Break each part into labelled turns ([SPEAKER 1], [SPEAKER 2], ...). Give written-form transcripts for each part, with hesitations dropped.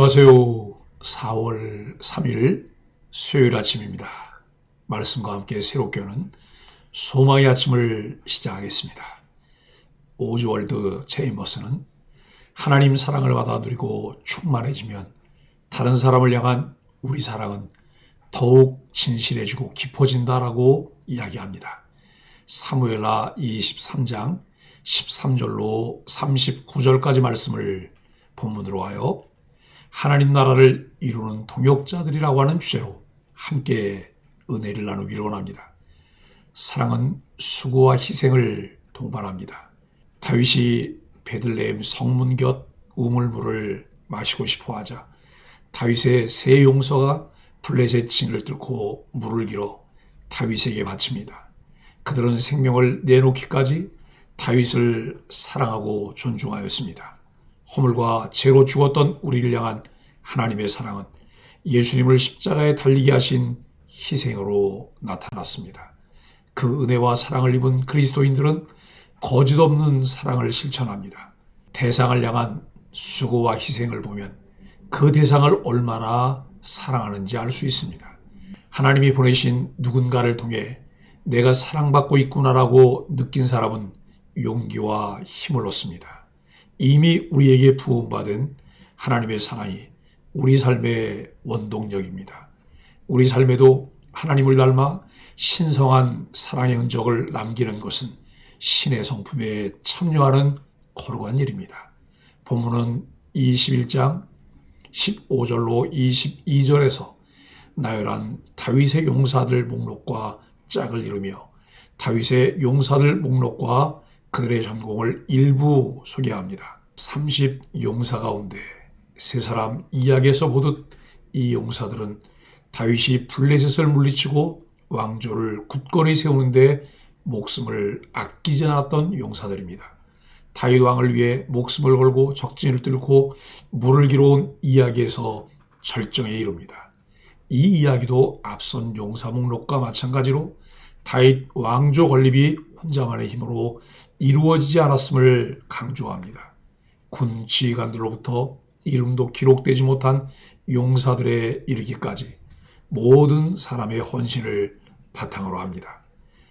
[SPEAKER 1] 안녕하세요. 4월 3일 수요일 아침입니다. 말씀과 함께 새롭게 오는 소망의 아침을 시작하겠습니다. 오즈월드 체인버스는 하나님 사랑을 받아 누리고 충만해지면 다른 사람을 향한 우리 사랑은 더욱 진실해지고 깊어진다라고 이야기합니다. 사무엘하 23장 13절로 39절까지 말씀을 본문으로 하여 하나님 나라를 이루는 동역자들이라고 하는 주제로 함께 은혜를 나누기를 원합니다. 사랑은 수고와 희생을 동반합니다. 다윗이 베들레헴 성문 곁 우물물을 마시고 싶어 하자 다윗의 세 용서가 블레셋 진을 뚫고 물을 길어 다윗에게 바칩니다. 그들은 생명을 내놓기까지 다윗을 사랑하고 존중하였습니다. 허물과 죄로 죽었던 우리를 향한 하나님의 사랑은 예수님을 십자가에 달리게 하신 희생으로 나타났습니다. 그 은혜와 사랑을 입은 그리스도인들은 거짓 없는 사랑을 실천합니다. 대상을 향한 수고와 희생을 보면 그 대상을 얼마나 사랑하는지 알 수 있습니다. 하나님이 보내신 누군가를 통해 내가 사랑받고 있구나라고 느낀 사람은 용기와 힘을 얻습니다. 이미 우리에게 부음받은 하나님의 사랑이 우리 삶의 원동력입니다. 우리 삶에도 하나님을 닮아 신성한 사랑의 흔적을 남기는 것은 신의 성품에 참여하는 거룩한 일입니다. 본문은 21장 15절로 22절에서 나열한 다윗의 용사들 목록과 짝을 이루며 다윗의 용사들 목록과 그들의 전공을 일부 소개합니다. 30용사 가운데 세 사람 이야기에서 보듯 이 용사들은 다윗이 블레셋을 물리치고 왕조를 굳건히 세우는데 목숨을 아끼지 않았던 용사들입니다. 다윗 왕을 위해 목숨을 걸고 적진을 뚫고 물을 길어온 이야기에서 절정에 이릅니다. 이 이야기도 앞선 용사 목록과 마찬가지로 다윗 왕조 건립이 혼자만의 힘으로 이루어지지 않았음을 강조합니다. 군 지휘관들로부터 이름도 기록되지 못한 용사들에 이르기까지 모든 사람의 헌신을 바탕으로 합니다.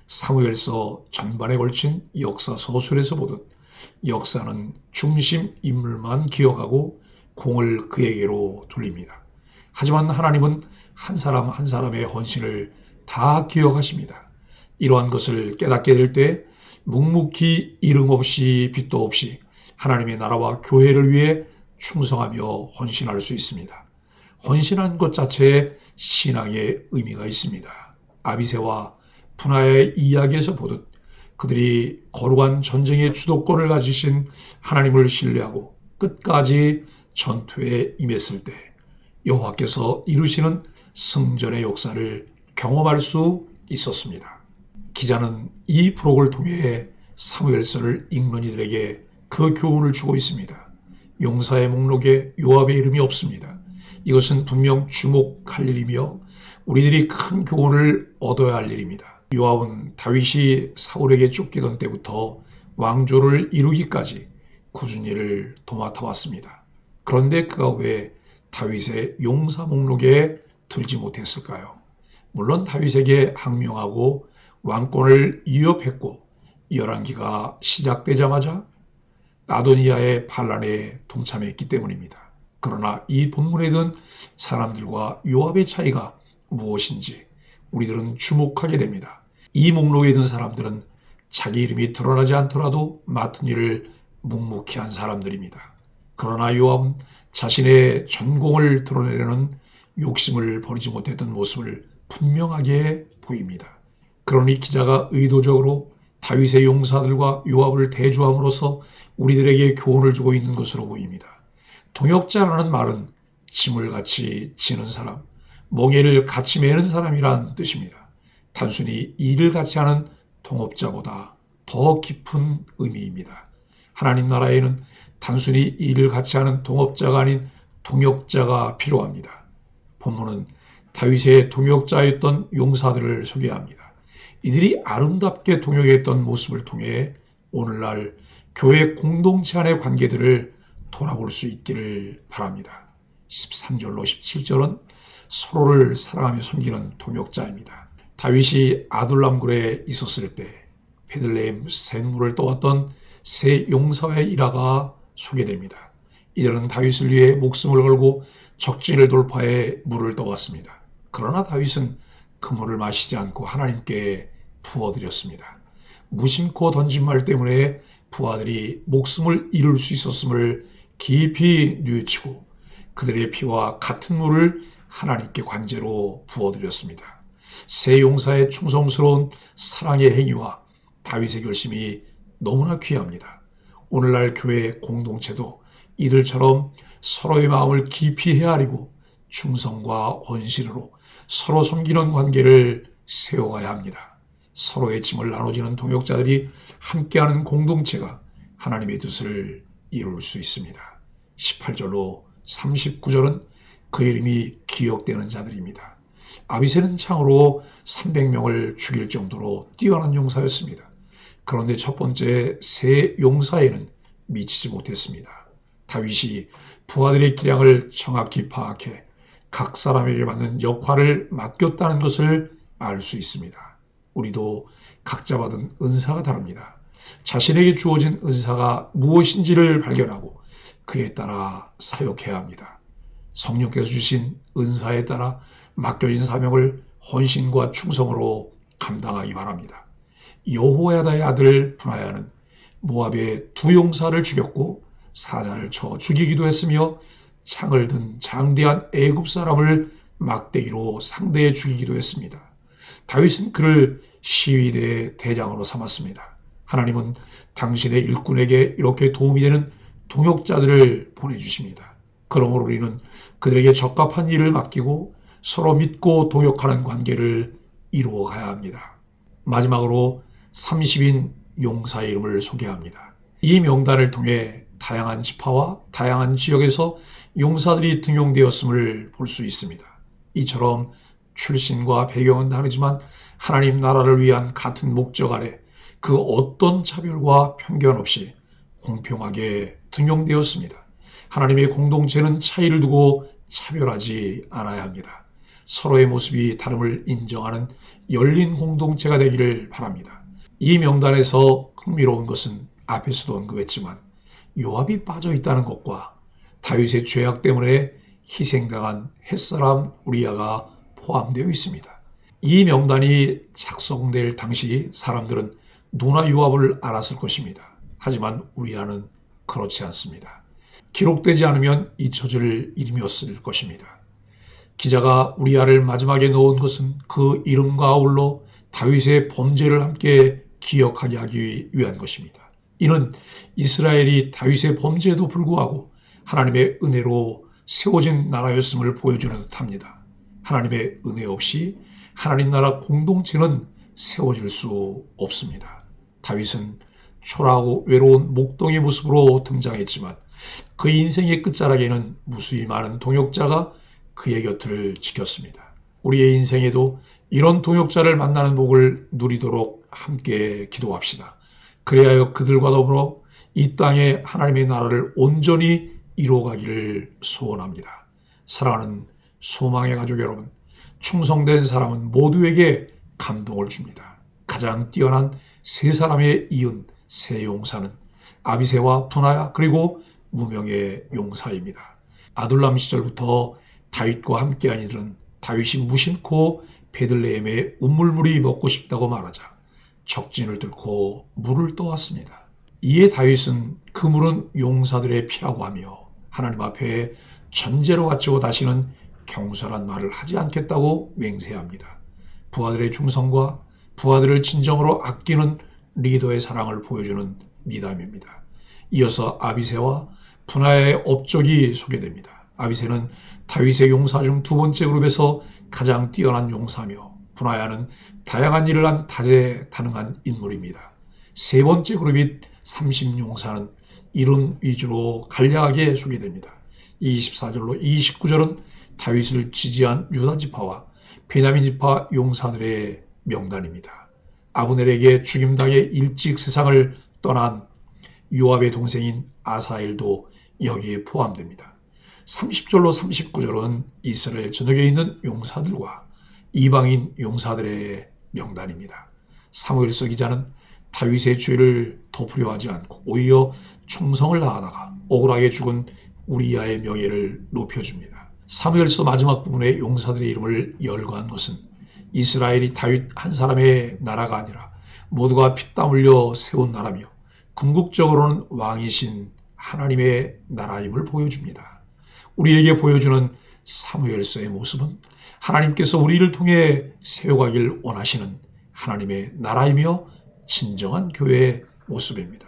[SPEAKER 1] 사무엘서 전반에 걸친 역사 서술에서 보듯 역사는 중심 인물만 기억하고 공을 그에게로 돌립니다. 하지만 하나님은 한 사람 한 사람의 헌신을 다 기억하십니다. 이러한 것을 깨닫게 될 때 묵묵히 이름 없이 빚도 없이 하나님의 나라와 교회를 위해 충성하며 헌신할 수 있습니다. 헌신한 것 자체에 신앙의 의미가 있습니다. 아비새와 분하의 이야기에서 보듯 그들이 거룩한 전쟁의 주도권을 가지신 하나님을 신뢰하고 끝까지 전투에 임했을 때 여호와께서 이루시는 승전의 역사를 경험할 수 있었습니다. 기자는 이 부록을 통해 사무엘서를 읽는 이들에게 그 교훈을 주고 있습니다. 용사의 목록에 요압의 이름이 없습니다. 이것은 분명 주목할 일이며 우리들이 큰 교훈을 얻어야 할 일입니다. 요압은 다윗이 사울에게 쫓기던 때부터 왕조를 이루기까지 꾸준히 일을 도맡아 왔습니다. 그런데 그가 왜 다윗의 용사 목록에 들지 못했을까요? 물론 다윗에게 항명하고 왕권을 위협했고 열왕기가 시작되자마자 아도니아의 반란에 동참했기 때문입니다. 그러나 이 본문에 든 사람들과 요압의 차이가 무엇인지 우리들은 주목하게 됩니다. 이 목록에 든 사람들은 자기 이름이 드러나지 않더라도 맡은 일을 묵묵히 한 사람들입니다. 그러나 요압은 자신의 전공을 드러내려는 욕심을 버리지 못했던 모습을 분명하게 보입니다. 그러니 기자가 의도적으로 다윗의 용사들과 요압을 대조함으로써 우리들에게 교훈을 주고 있는 것으로 보입니다. 동역자라는 말은 짐을 같이 지는 사람, 멍에를 같이 매는 사람이란 뜻입니다. 단순히 일을 같이 하는 동업자보다 더 깊은 의미입니다. 하나님 나라에는 단순히 일을 같이 하는 동업자가 아닌 동역자가 필요합니다. 본문은 다윗의 동역자였던 용사들을 소개합니다. 이들이 아름답게 동역했던 모습을 통해 오늘날 교회 공동체 안의 관계들을 돌아볼 수 있기를 바랍니다. 13절로 17절은 서로를 사랑하며 섬기는 동역자입니다. 다윗이 아둘람굴에 있었을 때 베들레헴 샘물을 떠왔던 세 용사의 일화가 소개됩니다. 이들은 다윗을 위해 목숨을 걸고 적진을 돌파해 물을 떠왔습니다. 그러나 다윗은 그 물을 마시지 않고 하나님께 부어드렸습니다. 무심코 던진 말 때문에 부하들이 목숨을 잃을 수 있었음을 깊이 뉘우치고 그들의 피와 같은 물을 하나님께 관제로 부어드렸습니다. 세 용사의 충성스러운 사랑의 행위와 다윗의 결심이 너무나 귀합니다. 오늘날 교회 공동체도 이들처럼 서로의 마음을 깊이 헤아리고 충성과 헌신으로 서로 섬기는 관계를 세워가야 합니다. 서로의 짐을 나눠지는 동역자들이 함께하는 공동체가 하나님의 뜻을 이룰 수 있습니다. 18절로 39절은 그 이름이 기억되는 자들입니다. 아비새는 창으로 300명을 죽일 정도로 뛰어난 용사였습니다. 그런데 첫 번째 세 용사에는 미치지 못했습니다. 다윗이 부하들의 기량을 정확히 파악해 각 사람에게 맞는 역할을 맡겼다는 것을 알 수 있습니다. 우리도 각자 받은 은사가 다릅니다. 자신에게 주어진 은사가 무엇인지를 발견하고 그에 따라 사역해야 합니다. 성령께서 주신 은사에 따라 맡겨진 사명을 헌신과 충성으로 감당하기 바랍니다. 여호야다의 아들 브나야는 모압의 두 용사를 죽였고 사자를 쳐 죽이기도 했으며 창을 든 장대한 애굽 사람을 막대기로 상대해 죽이기도 했습니다. 다윗은 그를 시위대의 대장으로 삼았습니다. 하나님은 당신의 일꾼에게 이렇게 도움이 되는 동역자들을 보내주십니다. 그러므로 우리는 그들에게 적합한 일을 맡기고 서로 믿고 동역하는 관계를 이루어 가야 합니다. 마지막으로 30인 용사의 이름을 소개합니다. 이 명단을 통해 다양한 지파와 다양한 지역에서 용사들이 등용되었음을 볼 수 있습니다. 이처럼 출신과 배경은 다르지만 하나님 나라를 위한 같은 목적 아래 그 어떤 차별과 편견 없이 공평하게 등용되었습니다. 하나님의 공동체는 차이를 두고 차별하지 않아야 합니다. 서로의 모습이 다름을 인정하는 열린 공동체가 되기를 바랍니다. 이 명단에서 흥미로운 것은 앞에서도 언급했지만 요압이 빠져 있다는 것과 다윗의 죄악 때문에 희생당한 햇사람 우리아가 포함되어 있습니다. 이 명단이 작성될 당시 사람들은 누나 요압을 알았을 것입니다. 하지만 우리아는 그렇지 않습니다. 기록되지 않으면 잊혀질 이름이었을 것입니다. 기자가 우리아를 마지막에 넣은 것은 그 이름과 아울러 다윗의 범죄를 함께 기억하게 하기 위한 것입니다. 이는 이스라엘이 다윗의 범죄에도 불구하고 하나님의 은혜로 세워진 나라였음을 보여주는 듯합니다. 하나님의 은혜 없이 하나님 나라 공동체는 세워질 수 없습니다. 다윗은 초라하고 외로운 목동의 모습으로 등장했지만 그 인생의 끝자락에는 무수히 많은 동역자가 그의 곁을 지켰습니다. 우리의 인생에도 이런 동역자를 만나는 복을 누리도록 함께 기도합시다. 그래야 그들과 더불어 이 땅에 하나님의 나라를 온전히 이루어가기를 소원합니다. 사랑하는 소망의 가족 여러분, 충성된 사람은 모두에게 감동을 줍니다. 가장 뛰어난 세 사람의 이은 세 용사는 아비새와 분하야 그리고 무명의 용사입니다. 아둘람 시절부터 다윗과 함께한 이들은 다윗이 무심코 베들레헴의 우물물이 먹고 싶다고 말하자 적진을 뚫고 물을 떠왔습니다. 이에 다윗은 그 물은 용사들의 피라고 하며 하나님 앞에 전제로 바치고 다시는 경솔한 말을 하지 않겠다고 맹세합니다. 부하들의 충성과 부하들을 진정으로 아끼는 리더의 사랑을 보여주는 미담입니다. 이어서 아비새와 분하야의 업적이 소개됩니다. 아비새는 다윗의 용사 중 두 번째 그룹에서 가장 뛰어난 용사며 분하야는 다양한 일을 한 다재다능한 인물입니다. 세 번째 그룹인 30용사는 이름 위주로 간략하게 소개됩니다. 24절로 29절은 다윗을 지지한 유다 지파와 베냐민 지파 용사들의 명단입니다. 아브넬에게 죽임당해 일찍 세상을 떠난 요압의 동생인 아사엘도 여기에 포함됩니다. 30절로 39절은 이스라엘 전역에 있는 용사들과 이방인 용사들의 명단입니다. 사무엘서 기자는 다윗의 죄를 덮으려 하지 않고 오히려 충성을 다하다가 억울하게 죽은 우리야의 명예를 높여줍니다. 사무엘서 마지막 부분에 용사들의 이름을 열거한 것은 이스라엘이 다윗 한 사람의 나라가 아니라 모두가 피땀 흘려 세운 나라며 궁극적으로는 왕이신 하나님의 나라임을 보여줍니다. 우리에게 보여주는 사무엘서의 모습은 하나님께서 우리를 통해 세워가길 원하시는 하나님의 나라이며 진정한 교회의 모습입니다.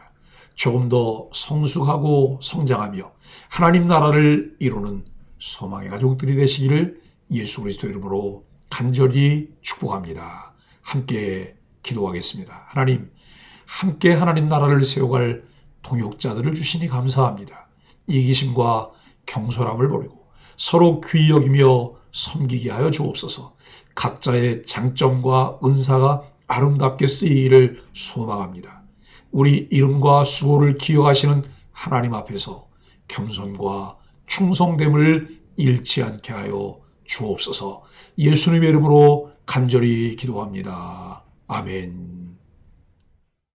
[SPEAKER 1] 조금 더 성숙하고 성장하며 하나님 나라를 이루는 소망의 가족들이 되시기를 예수 그리스도 이름으로 간절히 축복합니다. 함께 기도하겠습니다. 하나님, 함께 하나님 나라를 세워갈 동역자들을 주시니 감사합니다. 이기심과 경솔함을 버리고 서로 귀히 여기며 섬기게 하여 주옵소서. 각자의 장점과 은사가 아름답게 쓰이기를 소망합니다. 우리 이름과 수고를 기억하시는 하나님 앞에서 겸손과 충성됨을 잃지 않게 하여 주옵소서. 예수님의 이름으로 간절히 기도합니다. 아멘.